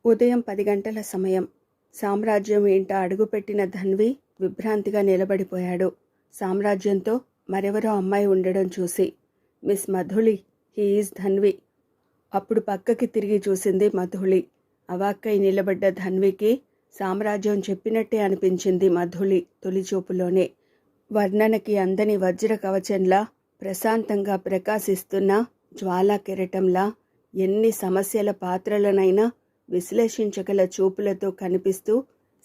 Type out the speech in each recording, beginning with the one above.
ఉదయం 10 గంటల సమయం. సామ్రాజ్యం ఇంట అడుగుపెట్టిన ధన్వి విభ్రాంతిగా నిలబడిపోయాడు. సామ్రాజ్యంతో మరెవరో అమ్మాయి ఉండడం చూసి. Miss Madhuli, he is Dhanvi. అప్పుడు పక్కకి తిరిగి చూసింది మధుళి. అవాక్కై నిలబడ్డ ధన్వికి సామ్రాజ్యం చెప్పినట్టే అనిపించింది మధుళి తొలిచూపులోనే. వర్ణనకి అందని వజ్ర కవచంలా, ప్రశాంతంగా ప్రకాశిస్తున్న జ్వాలా కెరటంలా, ఎన్ని సమస్యల పాత్రలనైనా విశ్లేషించగల చూపులతో కనిపిస్తూ,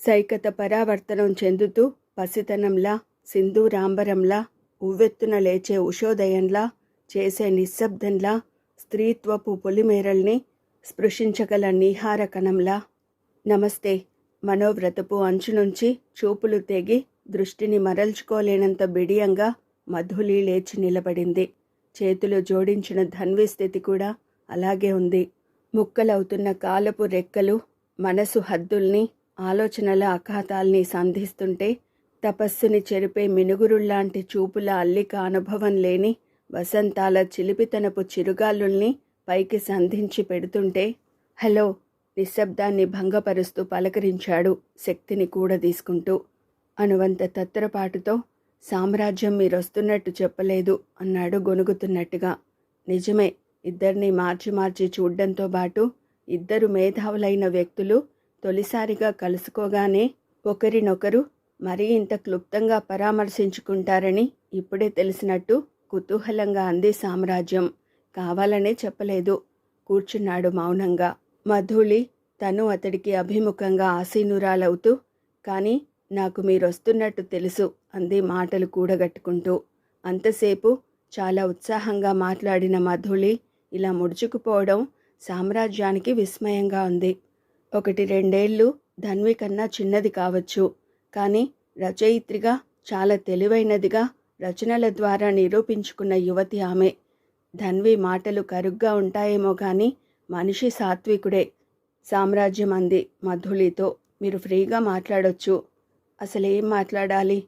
సైకత పరావర్తనం చెందుతూ, పసితనంలా, సింధూరాంబరంలా, ఉవ్వెత్తున లేచే ఉషోదయంలా, చేసే నిశ్శబ్దంలా, స్త్రీత్వపు పొలిమేరల్ని స్పృశించగల నీహార కణంలా. నమస్తే. మనోవ్రతపు అంచునుంచి చూపులు తెగి దృష్టిని మరల్చుకోలేనంత బిడియంగా మధులి లేచి నిలబడింది. చేతులు జోడించిన ధన్వి స్థితి కూడా అలాగే ఉంది. ముక్కలవుతున్న కాలపు రెక్కలు మనసు హద్దుల్ని, ఆలోచనల అఖాతాల్ని సంధిస్తుంటే, తపస్సుని చెరిపే మినుగురుల్లాంటి చూపుల అల్లిక అనుభవం లేని వసంతాల చిలిపితనపు చిరుగాలుల్ని పైకి సంధించి పెడుతుంటే, హలో, నిశ్శబ్దాన్ని భంగపరుస్తూ పలకరించాడు శక్తిని కూడదీసుకుంటూ. అనువంత తత్తరపాటుతో, సామ్రాజ్యం మీరొస్తున్నట్టు చెప్పలేదు అన్నాడు గొనుగుతున్నట్టుగా. నిజమే. ఇద్దరిని మార్చి మార్చి చూడ్డంతో పాటు ఇద్దరు మేధావులైన వ్యక్తులు తొలిసారిగా కలుసుకోగానే ఒకరినొకరు మరీ ఇంత క్లుప్తంగా పరామర్శించుకుంటారని ఇప్పుడే తెలిసినట్టు కుతూహలంగా అంది సామ్రాజ్యం. కావాలనే చెప్పలేదు. కూర్చున్నాడు మౌనంగా. మధుళి తను అతడికి అభిముఖంగా ఆసీనురాలవుతూ, కానీ నాకు మీరొస్తున్నట్టు తెలుసు అంది మాటలు కూడగట్టుకుంటూ. అంతసేపు చాలా ఉత్సాహంగా మాట్లాడిన మధుళి ఇలా ముడుచుకుపోవడం సామ్రాజ్యానికి విస్మయంగా ఉంది. 1-2 ధన్వి కన్నా చిన్నది కావచ్చు, కానీ రచయిత్రిగా చాలా తెలివైనదిగా రచనల ద్వారా నిరూపించుకున్న యువతి ఆమె. ధన్వి మాటలు కరుగ్గా ఉంటాయేమో కానీ మనిషి సాత్వికుడే. సామ్రాజ్యం అంది మధుళితో. మీరు ఫ్రీగా మాట్లాడొచ్చు. అసలేం మాట్లాడాలి?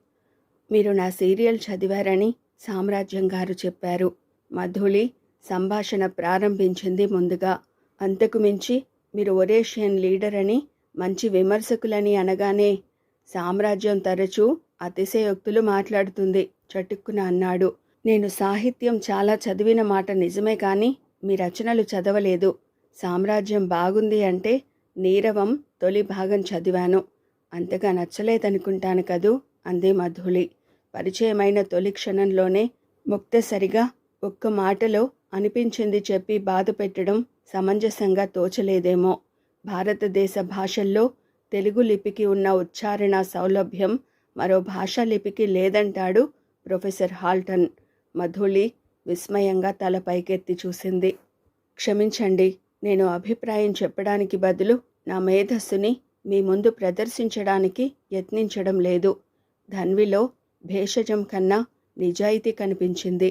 మీరు నా సీరియల్ చదివారని సామ్రాజ్యం గారు చెప్పారు. మధుళి సంభాషణ ప్రారంభించింది ముందుగా. అంతకు మించి మీరు ఒరేషియన్ లీడర్ అని, మంచి విమర్శకులని అనగానే సామ్రాజ్యం తరచూ అతిశయోక్తులు మాట్లాడుతుంది చటుక్కున అన్నాడు. నేను సాహిత్యం చాలా చదివిన మాట నిజమే కానీ మీ రచనలు చదవలేదు. సామ్రాజ్యం బాగుంది అంటే నీరవం తొలి భాగం చదివాను. అంతగా నచ్చలేదనుకుంటాను కదూ అంది మధుళి. పరిచయమైన తొలి క్షణంలోనే ముక్తసరిగా ఒక్క మాటలో అనిపించింది చెప్పి బాధ పెట్టడం సమంజసంగా తోచలేదేమో. భారతదేశ భాషల్లో తెలుగు లిపికి ఉన్న ఉచ్చారణ సౌలభ్యం మరో భాషా లిపికి లేదంటాడు ప్రొఫెసర్ హాల్టన్. మధుళి విస్మయంగా తల పైకెత్తి చూసింది. క్షమించండి, నేను అభిప్రాయం చెప్పడానికి బదులు నా మేధస్సుని మీ ముందు ప్రదర్శించడానికి యత్నించడం లేదు. ధన్విలో భేషజం కన్నా నిజాయితీ కనిపించింది.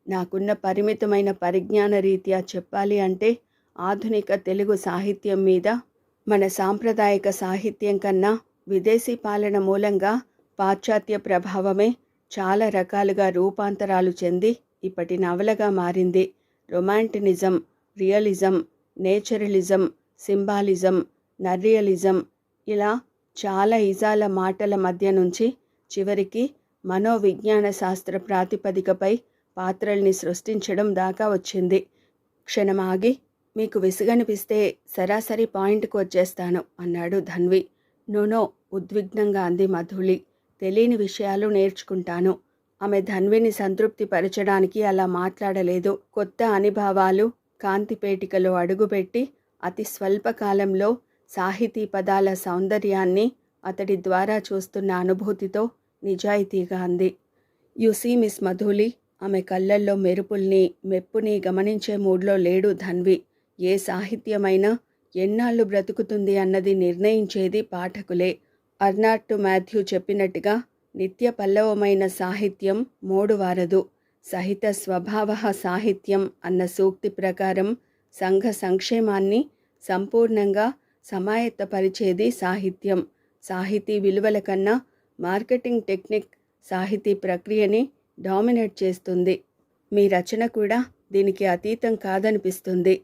నాకున్న పరిమితమైన పరిజ్ఞాన రీత్యా చెప్పాలి అంటే ఆధునిక తెలుగు సాహిత్యం మీద, మన సాంప్రదాయక సాహిత్యం కన్నా విదేశీ పాలన మూలంగా పాశ్చాత్య ప్రభావమే చాలా రకాలుగా రూపాంతరాలు చెంది ఇప్పటి నవలగా మారింది. రొమాంటినిజం, రియలిజం, నేచురలిజం, సింబాలిజం, నర్రియలిజం, ఇలా చాలా ఇజాల మాటల మధ్య నుంచి చివరికి మనోవిజ్ఞాన శాస్త్ర ప్రాతిపదికపై పాత్రల్ని సృష్టించడం దాకా వచ్చింది. క్షణమాగి, మీకు విసుగనిపిస్తే సరాసరి పాయింట్కు వచ్చేస్తాను అన్నాడు ధన్వి. నోనో, ఉద్విగ్నంగా అంది మధుళి. తెలియని విషయాలు నేర్చుకుంటాను. ఆమె ధన్విని సంతృప్తి పరచడానికి అలా మాట్లాడలేదు. కొత్త అనుభవాలు కాంతిపేటికలో అడుగుపెట్టి అతి స్వల్పకాలంలో సాహితీ పదాల సౌందర్యాన్ని అతడి ద్వారా చూస్తున్న అనుభూతితో నిజాయితీగా అంది. యు సీ మిస్ మధుళి, ఆమె కళ్ళల్లో మెరుపుల్ని, మెప్పుని గమనించే మూడ్లో లేడు ధన్వి. ఏ సాహిత్యమైనా ఎన్నాళ్ళు బ్రతుకుతుంది అన్నది నిర్ణయించేది పాఠకులే. అర్నాల్డ్ మాథ్యూ చెప్పినట్టుగా నిత్య పల్లవమైన సాహిత్యం మోడువారదు. సహిత స్వభావ సాహిత్యం అన్న సూక్తి ప్రకారం సంఘ సంక్షేమాన్ని సంపూర్ణంగా సమాయత్తపరిచేది సాహిత్యం. సాహితీ విలువల కన్నా మార్కెటింగ్ టెక్నిక్ సాహితీ ప్రక్రియని డామినేట్ చేస్తుంది. మీ రచన కూడా దీనికి అతీతం కాదనిపిస్తుంది.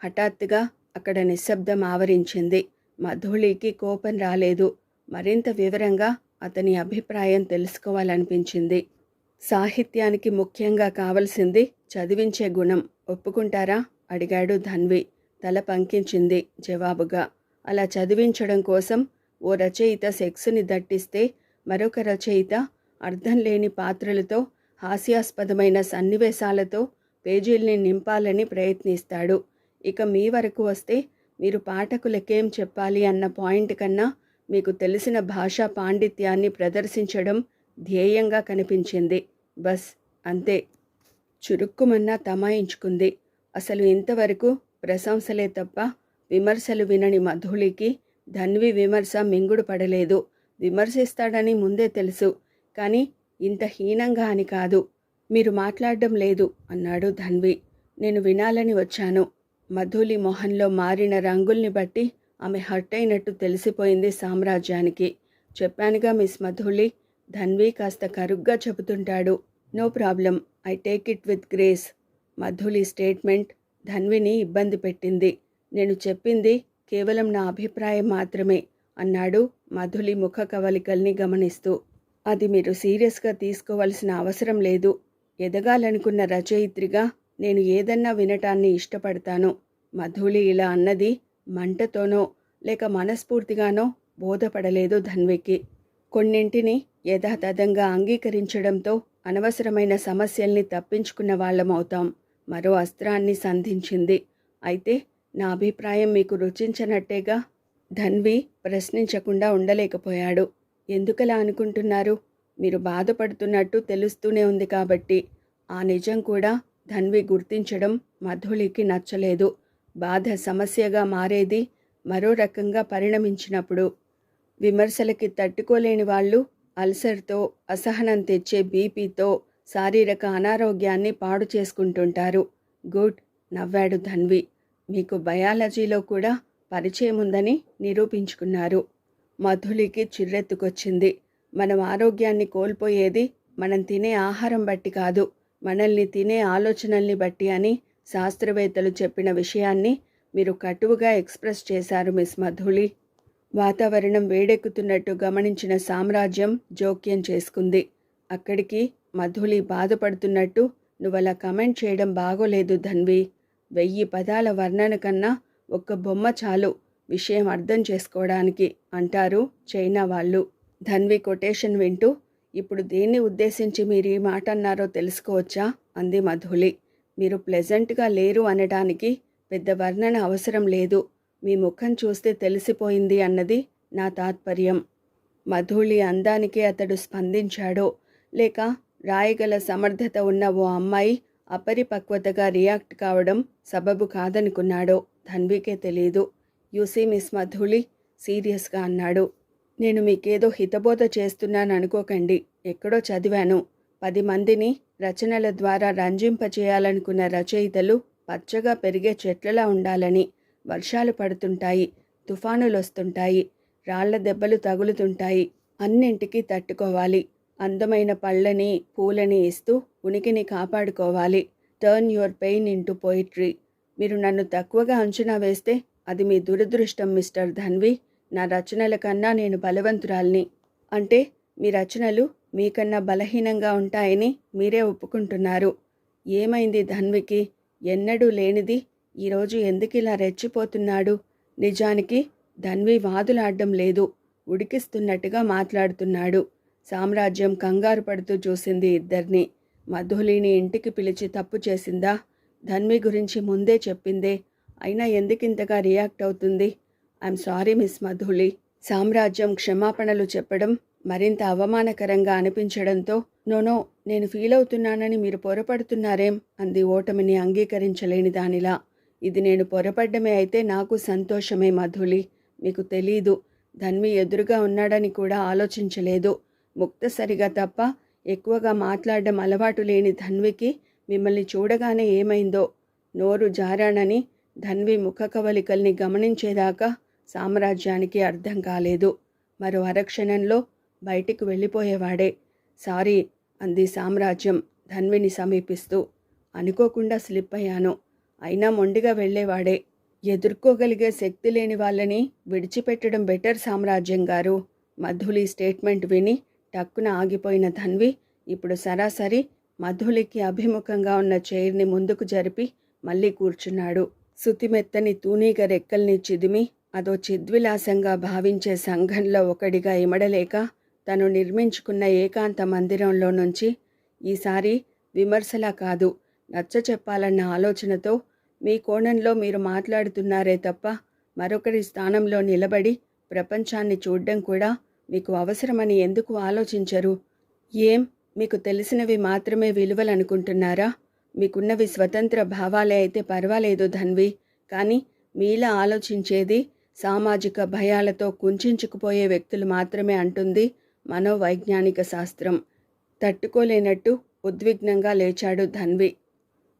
హఠాత్తుగా అక్కడ నిశ్శబ్దం ఆవరించింది. మధుళికి కోపం రాలేదు. మరింత వివరంగా అతని అభిప్రాయం తెలుసుకోవాలనిపించింది. సాహిత్యానికి ముఖ్యంగా కావలసింది చదివించే గుణం. ఒప్పుకుంటారా? అడిగాడు ధన్వి. తల పంకించింది జవాబుగా. అలా చదివించడం కోసం ఓ రచయిత సెక్సుని దట్టిస్తే మరొక రచయిత అర్థం లేని పాత్రలతో హాస్యాస్పదమైన సన్నివేశాలతో పేజీల్ని నింపాలని ప్రయత్నిస్తాడు. ఇక మీ వరకు వస్తే మీరు పాఠకులకేం చెప్పాలి అన్న పాయింట్ కన్నా మీకు తెలిసిన భాషా పాండిత్యాన్ని ప్రదర్శించడం ధ్యేయంగా కనిపించింది. బస్ అంతే. చురుక్కుమన్నా తమాయించుకుంది. అసలు ఇంతవరకు ప్రశంసలే తప్ప విమర్శలు వినని మధుళికి ధన్వి విమర్శ మింగుడు పడలేదు. విమర్శిస్తాడని ముందే తెలుసు, కానీ ఇంత హీనంగా అని కాదు. మీరు మాట్లాడడం లేదు అన్నాడు ధన్వి. నేను వినాలని వచ్చాను. మధులి మొహంలో మారిన రంగుల్ని బట్టి ఆమె హర్ట్ అయినట్టు తెలిసిపోయింది సామ్రాజ్యానికి. చెప్పానుగా మిస్ మధులి, ధన్వి కాస్త కరుగ్గా చెబుతుంటాడు. No problem, I take it with grace. Madhuli statement ధన్విని ఇబ్బంది పెట్టింది. నేను చెప్పింది కేవలం నా అభిప్రాయం మాత్రమే అన్నాడు మధులి ముఖ కవలికల్ని గమనిస్తూ. అది మీరు సీరియస్గా తీసుకోవాల్సిన అవసరం లేదు. ఎదగాలనుకున్న రచయిత్రిగా నేను ఏదన్నా వినటాన్ని ఇష్టపడతాను. మధులి ఇలా అన్నది మంటతోనో లేక మనస్ఫూర్తిగానో బోధపడలేదు ధన్వికి. కొన్నింటిని యథాతథంగా అంగీకరించడంతో అనవసరమైన సమస్యల్ని తప్పించుకున్న వాళ్ళమవుతాం. మరో అస్త్రాన్ని సంధించింది. అయితే నా అభిప్రాయం మీకు రుచించనట్టేగా? ధన్వి ప్రశ్నించకుండా ఉండలేకపోయాడు. ఎందుకలా అనుకుంటున్నారు? మీరు బాధపడుతున్నట్టు తెలుస్తూనే ఉంది కాబట్టి. ఆ నిజం కూడా ధన్వి గుర్తించడం మధులికి నచ్చలేదు. బాధ సమస్యగా మారేది మరో రకంగా పరిణమించినప్పుడు. విమర్శలకి తట్టుకోలేని వాళ్ళు అల్సర్తో, అసహనం తెచ్చే బీపీతో శారీరక అనారోగ్యాన్ని పాడు చేసుకుంటుంటారు. గుడ్, నవ్వాడు ధన్వి. మీకు బయాలజీలో కూడా పరిచయం ఉందని నిరూపించుకున్నారు. మధులికి చిర్రెత్తుకొచ్చింది. మనం ఆరోగ్యాన్ని కోల్పోయేది మనం తినే ఆహారం బట్టి కాదు, మనల్ని తినే ఆలోచనల్ని బట్టి అని శాస్త్రవేత్తలు చెప్పిన విషయాన్ని మీరు కటువుగా ఎక్స్ప్రెస్ చేశారు మిస్ మధులి. వాతావరణం వేడెక్కుతున్నట్టు గమనించిన సామ్రాజ్యం జోక్యం చేసుకుంది. అక్కడికి మధులి బాధపడుతున్నట్టు నువ్వలా కమెంట్ చేయడం బాగోలేదు ధన్వి. 1000 పదాల వర్ణన కన్నా ఒక్క బొమ్మ చాలు విషయం అర్థం చేసుకోవడానికి అంటారు చైనా వాళ్ళు. ధన్వి కొటేషన్ వింటూ, ఇప్పుడు దేన్ని ఉద్దేశించి మీరు ఈ మాట అన్నారో తెలుసుకోవచ్చా అంది మధులి. మీరు ప్లెజెంట్గా లేరు అనడానికి పెద్ద వర్ణన అవసరం లేదు. మీ ముఖం చూస్తే తెలిసిపోయింది అన్నది నా తాత్పర్యం. మధులి అందానికి అతడు స్పందించాడో లేక రాయగల సమర్థత ఉన్న ఓ అమ్మాయి అపరిపక్వతగా రియాక్ట్ కావడం సబబు కాదనుకున్నాడో ధన్వికే తెలీదు. యూసీ మిస్ మధులి, సీరియస్గా అన్నాడు. నేను మీకేదో హితబోధ చేస్తున్నాను అనుకోకండి. ఎక్కడో చదివాను, 10 మందిని రచనల ద్వారా రంజింపచేయాలనుకున్న రచయితలు పచ్చగా పెరిగే చెట్లలా ఉండాలని. వర్షాలు పడుతుంటాయి, తుఫానులొస్తుంటాయి, రాళ్ల దెబ్బలు తగులుతుంటాయి, అన్నింటికీ తట్టుకోవాలి. అందమైన పళ్ళని పూలని ఇస్తూ ఉనికిని కాపాడుకోవాలి. Turn your pain into poetry. మీరు నన్ను తక్కువగా అంచనా వేస్తే అది మీ దురదృష్టం మిస్టర్ ధన్వి. నా రచనల కన్నా నేను బలవంతురాల్ని. అంటే మీ రచనలు మీకన్నా బలహీనంగా ఉంటాయని మీరే ఒప్పుకుంటున్నారు. ఏమైంది ధన్వికి? ఎన్నడూ లేనిది ఈరోజు ఎందుకిలా రెచ్చిపోతున్నాడు? నిజానికి ధన్వి వాదులాడ్డం లేదు, ఉడికిస్తున్నట్టుగా మాట్లాడుతున్నాడు. సామ్రాజ్యం కంగారు పడుతూ చూసింది ఇద్దరిని. మధులిని ఇంటికి పిలిచి తప్పు చేసిందా? ధన్వి గురించి ముందే చెప్పిందే, అయినా ఎందుకింతగా రియాక్ట్ అవుతుంది? I'm sorry miss Madhuli. సామ్రాజ్యం క్షమాపణలు చెప్పడం మరింత అవమానకరంగా అనిపించడంతో, నోనో, నేను ఫీల్ అవుతున్నానని మీరు పొరపడుతున్నారేం అంది ఓటమిని అంగీకరించలేని దానిలా. ఇది నేను పొరపడ్డమే అయితే నాకు సంతోషమే మధులి. మీకు తెలీదు, ధన్వి ఎదురుగా ఉన్నాడని కూడా ఆలోచించలేదు. ముక్తసరిగా తప్ప ఎక్కువగా మాట్లాడడం అలవాటు లేని ధన్వికి మిమ్మల్ని చూడగానే ఏమైందో. నోరు జారానని ధన్వి ముఖ కవలికల్ని గమనించేదాకా సామ్రాజ్యానికి అర్థం కాలేదు. మరో అరక్షణంలో బయటికి వెళ్ళిపోయేవాడే. సారీ అంది సామ్రాజ్యం ధన్విని సమీపిస్తూ. అనుకోకుండా స్లిప్ అయ్యాను. అయినా మొండిగా వెళ్ళేవాడే. ఎదుర్కోగలిగే శక్తి లేని వాళ్ళని విడిచిపెట్టడం బెటర్ సామ్రాజ్యం గారు. మధులి స్టేట్మెంట్ విని టక్కున ఆగిపోయిన ధన్వి ఇప్పుడు సరాసరి మధులికి అభిముఖంగా ఉన్న చైర్ని ముందుకు జరిపి మళ్ళీ కూర్చున్నాడు. సుతిమెత్తని తూనీగ రెక్కల్ని చిదిమి అదో చిద్విలాసంగా భావించే సంఘంలో ఒకడిగా ఇమడలేక తను నిర్మించుకున్న ఏకాంత మందిరంలో నుంచి ఈసారి విమర్శలా కాదు, నచ్చ చెప్పాలన్న ఆలోచనతో మీ కోణంలో మీరు మాట్లాడుతున్నారే తప్ప మరొకరి స్థానంలో నిలబడి ప్రపంచాన్ని చూడ్డం కూడా మీకు అవసరమని ఎందుకు ఆలోచించరు? ఏం మీకు తెలిసినవి మాత్రమే విలువలనుకుంటున్నారా? మీకున్నవి స్వతంత్ర భావాలే అయితే పర్వాలేదు ధన్వి, కానీ మీలా ఆలోచించేది సామాజిక భయాలతో కుంచుకుపోయే వ్యక్తులు మాత్రమే అంటుంది మనోవైజ్ఞానిక శాస్త్రం. తట్టుకోలేనట్టు ఉద్విగ్నంగా లేచాడు ధన్వి.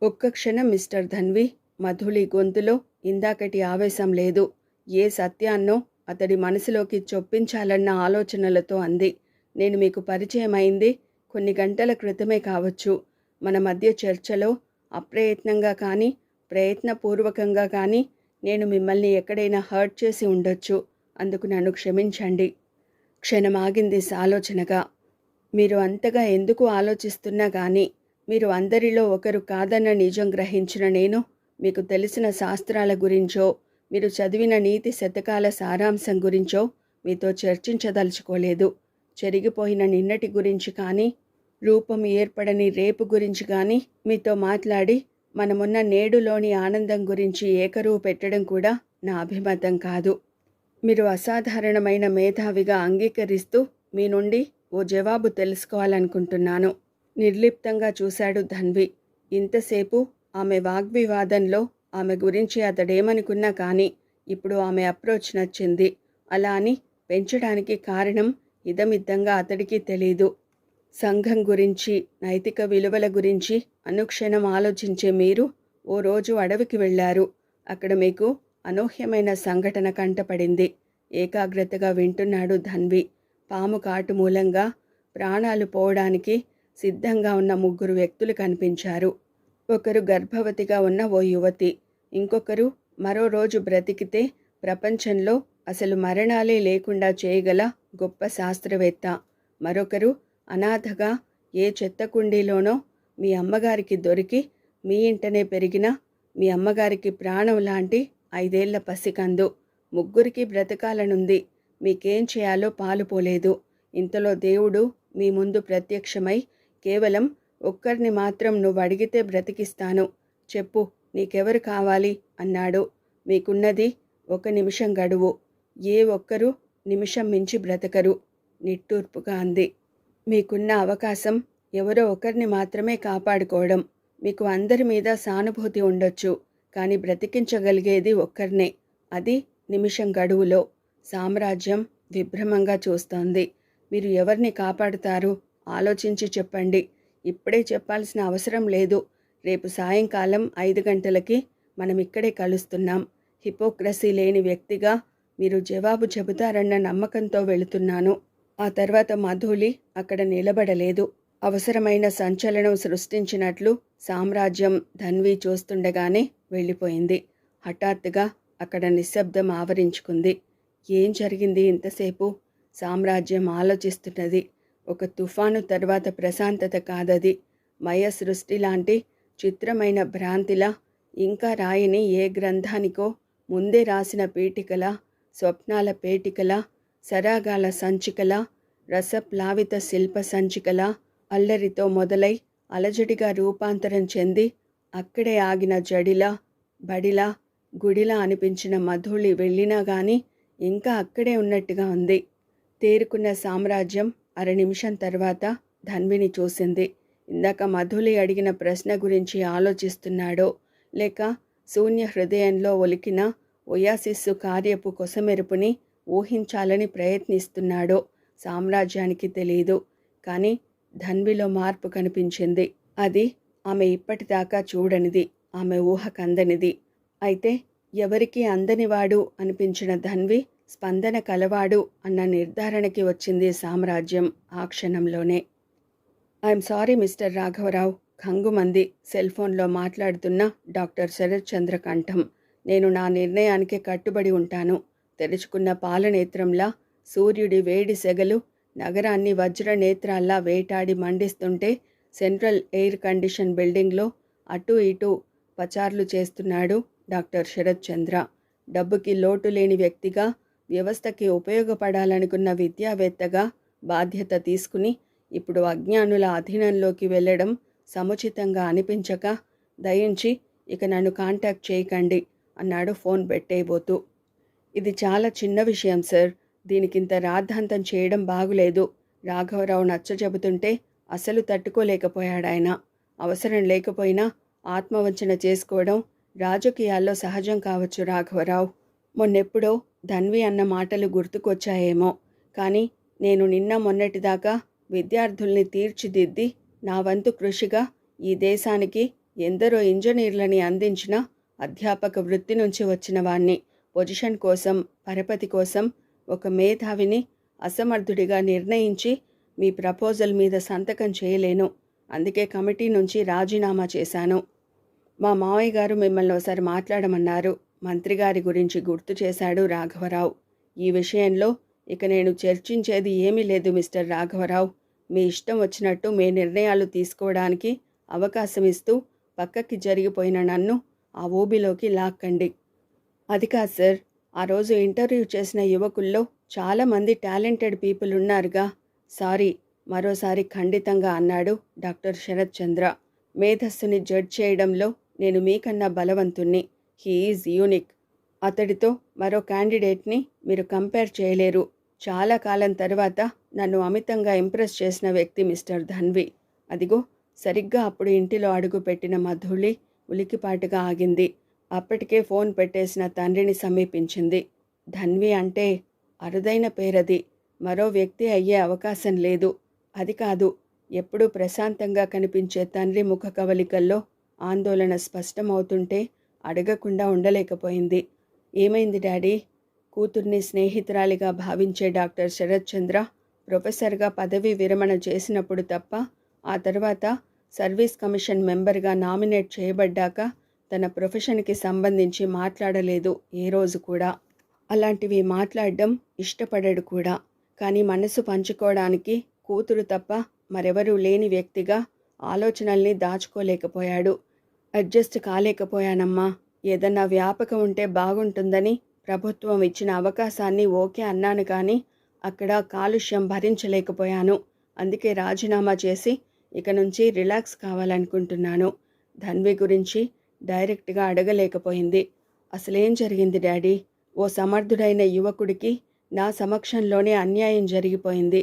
ఒక్క క్షణం మిస్టర్ ధన్వి, మధులి గొంతులో ఇందాకటి ఆవేశం లేదు. ఏ సత్యాన్నో అతడి మనసులోకి చొప్పించాలన్న ఆలోచనలతో అంది. నేను మీకు పరిచయమైంది కొన్ని గంటల క్రితమే కావచ్చు. మన మధ్య చర్చలో అప్రయత్నంగా కానీ ప్రయత్నపూర్వకంగా కానీ నేను మిమ్మల్ని ఎక్కడైనా హర్ట్ చేసి ఉండొచ్చు. అందుకు నన్ను క్షమించండి. క్షణమాగింది సాలోచనగా. మీరు అంతగా ఎందుకు ఆలోచిస్తున్నా కానీ మీరు అందరిలో ఒకరు కాదన్న నిజం గ్రహించిన నేను మీకు తెలిసిన శాస్త్రాల గురించో మీరు చదివిన నీతి శతకాల సారాంశం గురించో మీతో చర్చించదలుచుకోలేదు. చెరిగిపోయిన నిన్నటి గురించి కానీ రూపం ఏర్పడని రేపు గురించి కానీ మీతో మాట్లాడి మనమున్న నేడులోని ఆనందం గురించి ఏకరువు పెట్టడం కూడా నా అభిమతం కాదు. మీరు అసాధారణమైన మేధావిగా అంగీకరిస్తూ మీ నుండి ఓ జవాబు తెలుసుకోవాలనుకుంటున్నాను. నిర్లిప్తంగా చూశాడు ధన్వి. ఇంతసేపు ఆమె వాగ్వివాదంలో ఆమె గురించి అతడేమనుకున్నా కానీ ఇప్పుడు ఆమె అప్రోచ్ నచ్చింది. అలా అని పెంచడానికి కారణం ఇదమిద్దంగా అతడికి తెలీదు. సంఘం గురించి, నైతిక విలువల గురించి అనుక్షణం ఆలోచించే మీరు ఓ రోజు అడవికి వెళ్ళారు. అక్కడ మీకు అనూహ్యమైన సంఘటన కంటపడింది. ఏకాగ్రతగా వింటున్నాడు ధన్వి. పాము కాటు మూలంగా ప్రాణాలు పోవడానికి సిద్ధంగా ఉన్న 3 వ్యక్తులు కనిపించారు. ఒకరు గర్భవతిగా ఉన్న ఓ యువతి, ఇంకొకరు మరో రోజు బ్రతికితే ప్రపంచంలో అసలు మరణాలే లేకుండా చేయగల గొప్ప శాస్త్రవేత్త, మరొకరు అనాథగా ఏ చెత్త కుండీలోనో మీ అమ్మగారికి దొరికి మీ ఇంటనే పెరిగిన మీ అమ్మగారికి ప్రాణం లాంటి 5 ఏళ్ల పసికందు. ముగ్గురికి బ్రతకాలనుంది. మీకేం చేయాలో పాలుపోలేదు. ఇంతలో దేవుడు మీ ముందు ప్రత్యక్షమై కేవలం ఒక్కరిని మాత్రం నువ్వు అడిగితే బ్రతికిస్తాను, చెప్పు నీకెవరు కావాలి అన్నాడు. మీకున్నది 1 నిమిషం గడువు. ఏ ఒక్కరూ నిమిషం మించి బ్రతకరు నిట్టూర్పుగా అంది. మీకున్న అవకాశం ఎవరో ఒకరిని మాత్రమే కాపాడుకోవడం. మీకు అందరి మీద సానుభూతి ఉండొచ్చు, కానీ బ్రతికించగలిగేది ఒక్కరినే. అది నిమిషం గడువులో. సామ్రాజ్యం విభ్రమంగా చూస్తోంది. మీరు ఎవరిని కాపాడుతారు? ఆలోచించి చెప్పండి. ఇప్పుడే చెప్పాల్సిన అవసరం లేదు. రేపు సాయంకాలం 5 గంటలకి మనం ఇక్కడే కలుస్తున్నాం. హిపోక్రసీ లేని వ్యక్తిగా మీరు జవాబు చెబుతారన్న నమ్మకంతో వెళుతున్నాను. ఆ తర్వాత మధులి అక్కడ నిలబడలేదు. అవసరమైన సంచలనం సృష్టించినట్లు సామ్రాజ్యం ధన్వి చూస్తుండగానే వెళ్ళిపోయింది. హఠాత్తుగా అక్కడ నిశ్శబ్దం ఆవరించుకుంది. ఏం జరిగింది ఇంతసేపు? సామ్రాజ్యం ఆలోచిస్తున్నది. ఒక తుఫాను తర్వాత ప్రశాంతత కాదది. మయ సృష్టి లాంటి చిత్రమైన భ్రాంతిలా, ఇంకా రాయని ఏ గ్రంథానికో ముందే రాసిన పీఠికలా, స్వప్నాల పేటికలా, సరాగాల సంచికలా, రసప్లావిత శిల్ప సంచికలా, అల్లరితో మొదలై అలజడిగా రూపాంతరం చెంది అక్కడే ఆగిన జడిలా, బడిలా, గుడిలా అనిపించిన మధుళి వెళ్ళినా గాని ఇంకా అక్కడే ఉన్నట్టుగా ఉంది. తేరుకున్న సామ్రాజ్యం 1/2 నిమిషం తర్వాత ధన్విని చూసింది. ఇందాక మధులి అడిగిన ప్రశ్న గురించి ఆలోచిస్తున్నాడో లేక శూన్య హృదయంలో ఒలికిన ఒయాసిస్సు కార్యపు కొసమెరుపుని ఊహించాలని ప్రయత్నిస్తున్నాడో సామ్రాజ్యానికి తెలీదు. కానీ ధన్విలో మార్పు కనిపించింది. అది ఆమె ఇప్పటిదాకా చూడనిది, ఆమె ఊహకందనిది. అయితే ఎవరికీ అందనివాడు అనిపించిన ధన్వి స్పందన కలవాడు అన్న నిర్ధారణకి వచ్చింది సామ్రాజ్యం ఆ క్షణంలోనే. ఐఎమ్ సారీ మిస్టర్ రాఘవరావు, ఖంగుమంది సెల్ఫోన్లో మాట్లాడుతున్న డాక్టర్ శరత్ చంద్ర కంఠం. నేను నా నిర్ణయానికి కట్టుబడి ఉంటాను. తెరుచుకున్న పాలనేత్రంలా సూర్యుడి వేడి సెగలు నగరాన్ని వజ్రనేత్రాల్లా వేటాడి మండిస్తుంటే సెంట్రల్ ఎయిర్ కండిషన్ బిల్డింగ్లో అటూ ఇటూ పచార్లు చేస్తున్నాడు డాక్టర్ శరత్ చంద్ర. డబ్బుకి లోటు లేని వ్యక్తిగా, వ్యవస్థకి ఉపయోగపడాలనుకున్న విద్యావేత్తగా బాధ్యత తీసుకుని ఇప్పుడు అజ్ఞానుల అధీనంలోకి వెళ్ళడం సముచితంగా అనిపించక, దయించి ఇక నన్ను కాంటాక్ట్ చేయకండి అన్నాడు ఫోన్ పెట్టేయబోతూ. ఇది చాలా చిన్న విషయం సార్, దీనికింత రాద్ధాంతం చేయడం బాగులేదు. రాఘవరావు నచ్చచెబుతుంటే అసలు తట్టుకోలేకపోయాడాయన. అవసరం లేకపోయినా ఆత్మవంచన చేసుకోవడం రాజకీయాల్లో సహజం కావచ్చు రాఘవరావు. మొన్నెప్పుడో ధన్వి అన్న మాటలు గుర్తుకొచ్చాయేమో, కానీ నేను నిన్న మొన్నటిదాకా విద్యార్థుల్ని తీర్చిదిద్ది నా వంతు కృషిగా ఈ దేశానికి ఎందరో ఇంజనీర్లని అందించిన అధ్యాపక వృత్తి నుంచి వచ్చిన వాణ్ణి. పొజిషన్ కోసం, పరపతి కోసం ఒక మేధావిని అసమర్థుడిగా నిర్ణయించి మీ ప్రపోజల్ మీద సంతకం చేయలేను. అందుకే కమిటీ నుంచి రాజీనామా చేశాను. మా మావయ్య గారు మిమ్మల్ని ఒకసారి మాట్లాడమన్నారు. మంత్రిగారి గురించి గుర్తు చేశాడు రాఘవరావు. ఈ విషయంలో ఇక నేను చర్చించేది ఏమీ లేదు మిస్టర్ రాఘవరావు. మీ ఇష్టం వచ్చినట్టు మీ నిర్ణయాలు తీసుకోవడానికి అవకాశం ఇస్తూ పక్కకి జరిగిపోయిన నన్ను ఆ ఊబిలోకి లాక్కండి. అది కాదు సార్, ఆ రోజు ఇంటర్వ్యూ చేసిన యువకుల్లో చాలామంది టాలెంటెడ్ పీపుల్ ఉన్నారుగా. సారీ, మరోసారి ఖండితంగా అన్నాడు డాక్టర్ శరత్ చంద్ర. మేధస్సుని జడ్జ్ చేయడంలో నేను మీకన్నా బలవంతుణ్ణి. He is unique. అతడితో మరో క్యాండిడేట్ని మీరు కంపేర్ చేయలేరు. చాలా కాలం తర్వాత నన్ను అమితంగా ఇంప్రెస్ చేసిన వ్యక్తి మిస్టర్ ధన్వి. అదిగో సరిగ్గా అప్పుడు ఇంటిలో అడుగు పెట్టిన మధుళి ఉలికిపాటుగా ఆగింది. అప్పటికే ఫోన్ పెట్టేసిన తండ్రిని సమీపించింది. ధన్వి అంటే అరుదైన పేరది. మరో వ్యక్తి అయ్యే అవకాశం లేదు. అది కాదు, ఎప్పుడూ ప్రశాంతంగా కనిపించే తండ్రి ముఖ కవలికల్లో ఆందోళన స్పష్టమవుతుంటే అడగకుండా ఉండలేకపోయింది. ఏమైంది డాడీ? కూతుర్ని స్నేహితురాలిగా భావించే డాక్టర్ శరత్ చంద్ర ప్రొఫెసర్గా పదవీ విరమణ చేసినప్పుడు తప్ప ఆ తర్వాత సర్వీస్ కమిషన్ మెంబర్గా నామినేట్ చేయబడ్డాక తన ప్రొఫెషన్కి సంబంధించి మాట్లాడలేదు ఏ రోజు కూడా. అలాంటివి మాట్లాడడం ఇష్టపడడు కూడా. కానీ మనసు పంచుకోవడానికి కూతురు తప్ప మరెవరూ లేని వ్యక్తిగా ఆలోచనల్ని దాచుకోలేకపోయాడు. అడ్జస్ట్ కాలేకపోయానమ్మా. ఏదన్నా వ్యాపకం ఉంటే బాగుంటుందని ప్రభుత్వం ఇచ్చిన అవకాశాన్ని ఓకే అన్నాను, కానీ అక్కడ కాలుష్యం భరించలేకపోయాను. అందుకే రాజీనామా చేసి ఇక నుంచి రిలాక్స్ కావాలనుకుంటున్నాను. ధన్వి గురించి డైరెక్ట్గా అడగలేకపోయింది. అసలేం జరిగింది డాడీ? ఓ సమర్థుడైన యువకుడికి నా సమక్షంలోనే అన్యాయం జరిగిపోయింది.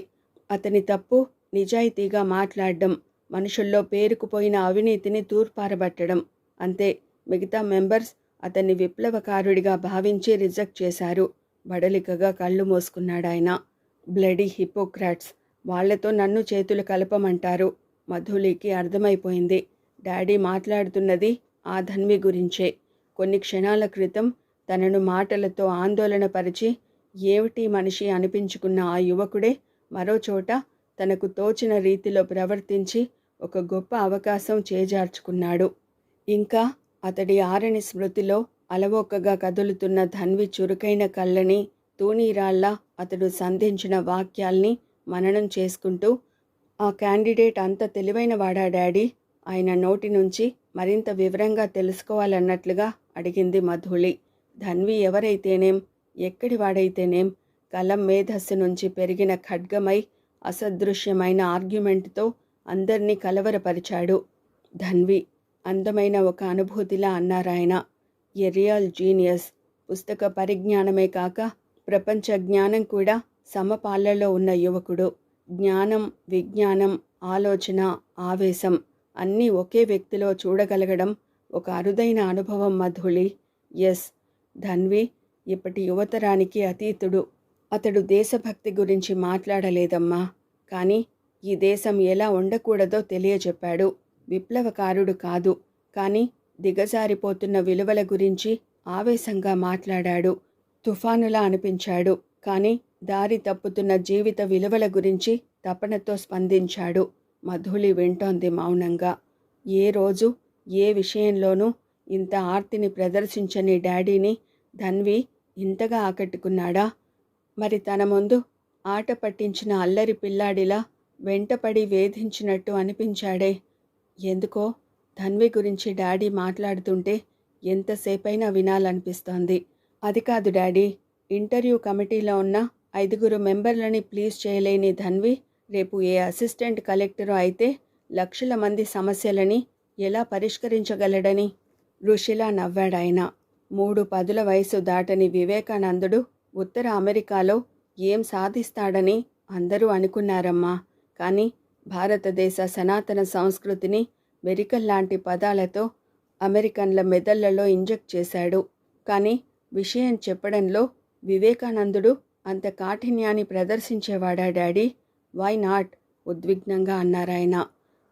అతని తప్పు నిజాయితీగా మాట్లాడడం, మనుషుల్లో పేరుకుపోయిన అవినీతిని తూర్పారబట్టడం. అంతే. మిగతా మెంబర్స్ అతన్ని విప్లవకారుడిగా భావించి రిజెక్ట్ చేశారు. బడలికగా కళ్ళు మూసుకున్నాడాయన. Bloody Hippocrates. వాళ్లతో నన్ను చేతులు కలపమంటారు. మధులికి అర్థమైపోయింది. డాడీ మాట్లాడుతున్నది ఆ ధన్వి గురించే. కొన్ని క్షణాల క్రితం తనను మాటలతో ఆందోళనపరిచి ఏమిటి మనిషి అనిపించుకున్న ఆ యువకుడే మరోచోట తనకు తోచిన రీతిలో ప్రవర్తించి ఒక గొప్ప అవకాశం చేజార్చుకున్నాడు. ఇంకా అతడి ఆరని స్మృతిలో అలవోకగా కదులుతున్న ధన్వి చురుకైన కళ్ళని, తూణీరాళ్లా అతడు సంధించిన వాక్యాల్ని మననం చేసుకుంటూ, ఆ క్యాండిడేట్ అంత తెలివైన వాడా డాడీ? ఆయన నోటి నుంచి మరింత వివరంగా తెలుసుకోవాలన్నట్లుగా అడిగింది మధుళి. ధన్వి ఎవరైతేనేం, ఎక్కడి వాడైతేనేం, కలం మేధస్సు నుంచి పెరిగిన ఖడ్గమై అసదృశ్యమైన ఆర్గ్యుమెంట్తో అందర్నీ కలవరపరిచాడు. ధన్వి అందమైన ఒక అనుభూతిలా అన్నారాయన. A real genius. పుస్తక పరిజ్ఞానమే కాక ప్రపంచ జ్ఞానం కూడా సమపాళ్లలో ఉన్న యువకుడు. జ్ఞానం, విజ్ఞానం, ఆలోచన, ఆవేశం అన్నీ ఒకే వ్యక్తిలో చూడగలగడం ఒక అరుదైన అనుభవం మధుళి. ఎస్, ధన్వి ఇప్పటి యువతరానికి అతీతుడు. అతడు దేశభక్తి గురించి మాట్లాడలేదమ్మా, కానీ ఈ దేశం ఎలా ఉండకూడదో తెలియజెప్పాడు. విప్లవకారుడు కాదు, కానీ దిగజారిపోతున్న విలువల గురించి ఆవేశంగా మాట్లాడాడు. తుఫానులా అనిపించాడు, కానీ దారి తప్పుతున్న జీవిత విలువల గురించి తపనతో స్పందించాడు. మధుళి వింటోంది మౌనంగా. ఏ రోజు ఏ విషయంలోనూ ఇంత ఆర్తిని ప్రదర్శించని డాడీని ధన్వి ఇంతగా ఆకట్టుకున్నాడా? మరి తన ముందు ఆట పట్టించిన అల్లరి పిల్లాడిలా వెంటపడి వేధించినట్టు అనిపించాడే. ఎందుకో ధన్వి గురించి డాడీ మాట్లాడుతుంటే ఎంతసేపైనా వినాలనిపిస్తోంది. అది కాదు డాడీ, ఇంటర్వ్యూ కమిటీలో ఉన్న 5 మెంబర్లని ప్లీజ్ చేయలేని ధన్వి రేపు ఏ అసిస్టెంట్ కలెక్టరో అయితే లక్షల మంది సమస్యలని ఎలా పరిష్కరించగలడని ఋషిలా నవ్వాడాయన. 3 పదుల వయసు దాటని వివేకానందుడు ఉత్తర అమెరికాలో ఏం సాధిస్తాడని అందరూ అనుకున్నారమ్మా. కానీ భారతదేశ సనాతన సంస్కృతిని మెరికల్లాంటి పదాలతో అమెరికన్ల మెదళ్లలో ఇంజెక్ట్ చేశాడు. కానీ విషయం చెప్పడంలో వివేకానందుడు అంత కాఠిన్యాన్ని ప్రదర్శించేవాడా డాడీ? Why not? ఉద్విగ్నంగా అన్నారాయన.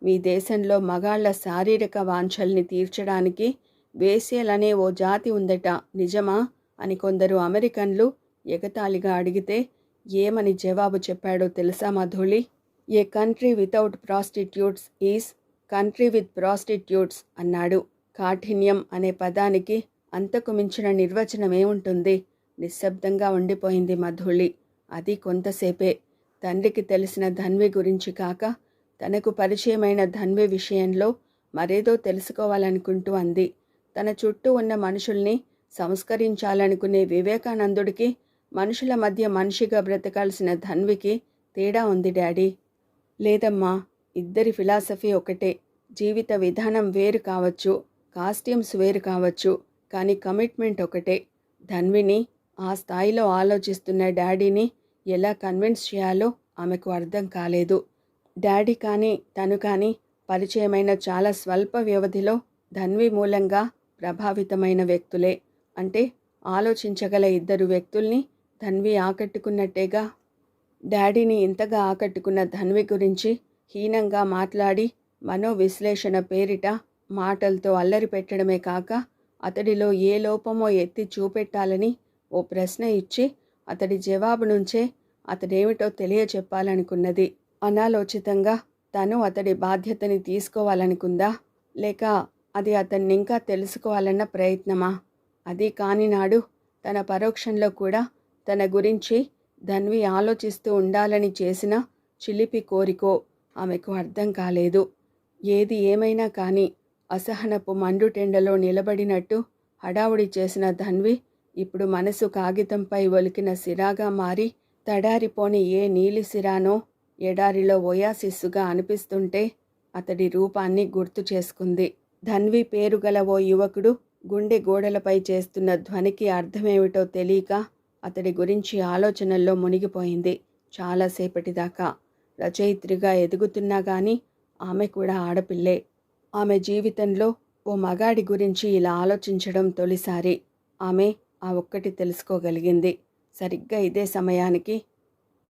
మీ దేశంలో మగాళ్ల శారీరక వాంఛల్ని తీర్చడానికి వేశ్యలనే ఓ జాతి ఉందట, నిజమా అని కొందరు అమెరికన్లు ఎగతాళిగా అడిగితే ఏమని జవాబు చెప్పాడో తెలుసా Madhuli? A country without prostitutes is country with prostitutes అన్నాడు. కాఠిన్యం అనే పదానికి అంతకు మించిన నిర్వచనం ఏముంటుంది? నిశ్శబ్దంగా ఉండిపోయింది మధుళి. అది కొంతసేపే. తండ్రికి తెలిసిన ధన్వి గురించి కాక తనకు పరిచయమైన ధన్వి విషయంలో మరేదో తెలుసుకోవాలనుకుంటూ అంది. తన చుట్టూ ఉన్న మనుషుల్ని సంస్కరించాలనుకునే వివేకానందుడికి మనుషుల మధ్య మనిషిగా బ్రతకాల్సిన ధన్వికి తేడా ఉంది డాడీ. లేదమ్మా, ఇద్దరి ఫిలాసఫీ ఒకటే. జీవిత విధానం వేరు కావచ్చు, కాస్ట్యూమ్స్ వేరు కావచ్చు, కానీ కమిట్మెంట్ ఒకటే. ధన్విని ఆ స్థాయిలో ఆలోచిస్తున్న డాడీని ఎలా కన్విన్స్ చేయాలో ఆమెకు అర్థం కాలేదు. డాడీ కానీ తను కానీ పరిచయమైన చాలా స్వల్ప వ్యవధిలో ధన్వి మూలంగా ప్రభావితమైన వ్యక్తులే. అంటే ఆలోచించగల 2 వ్యక్తుల్ని ధన్వి ఆకట్టుకున్నట్టేగా. డాడీని ఇంతగా ఆకట్టుకున్న ధన్వి గురించి హీనంగా మాట్లాడి మనోవిశ్లేషణ పేరిట మాటలతో అల్లరి పెట్టడమే కాక అతడిలో ఏ లోపమో ఎత్తి చూపెట్టాలని ఓ ప్రశ్న ఇచ్చి అతడి జవాబు నుంచే అతడేమిటో తెలియచెప్పాలనుకున్నది. అనాలోచితంగా తను అతడి బాధ్యతని తీసుకోవాలనుకుందా, లేక అది అతన్నింకా తెలుసుకోవాలన్న ప్రయత్నమా? అది కాని నాడు తన పరోక్షంలో కూడా తన గురించి ధన్వి ఆలోచిస్తూ ఉండాలని చేసిన చిలిపి కోరికో ఆమెకు అర్థం కాలేదు. ఏది ఏమైనా కానీ అసహనపు మండుటెండలో నిలబడినట్టు హడావుడి చేసిన ధన్వి ఇప్పుడు మనసు కాగితంపై ఒలికిన సిరాగా మారి తడారిపోని ఏ నీలి సిరానో ఎడారిలో ఒయాసిస్సుగా అనిపిస్తుంటే అతడి రూపాన్ని గుర్తు చేసుకుంది. ధన్వి పేరు గల ఓ యువకుడు గుండె గోడలపై చేస్తున్న ధ్వనికి అర్థమేమిటో తెలియక అతడి గురించి ఆలోచనల్లో మునిగిపోయింది చాలాసేపటిదాకా. రచయిత్రిగా ఎదుగుతున్నా గాని ఆమె కూడా ఆడపిల్లే. ఆమె జీవితంలో ఓ మగాడి గురించి ఇలా ఆలోచించడం తొలిసారి. ఆమె ఆ ఒక్కటి తెలుసుకోగలిగింది. సరిగ్గా ఇదే సమయానికి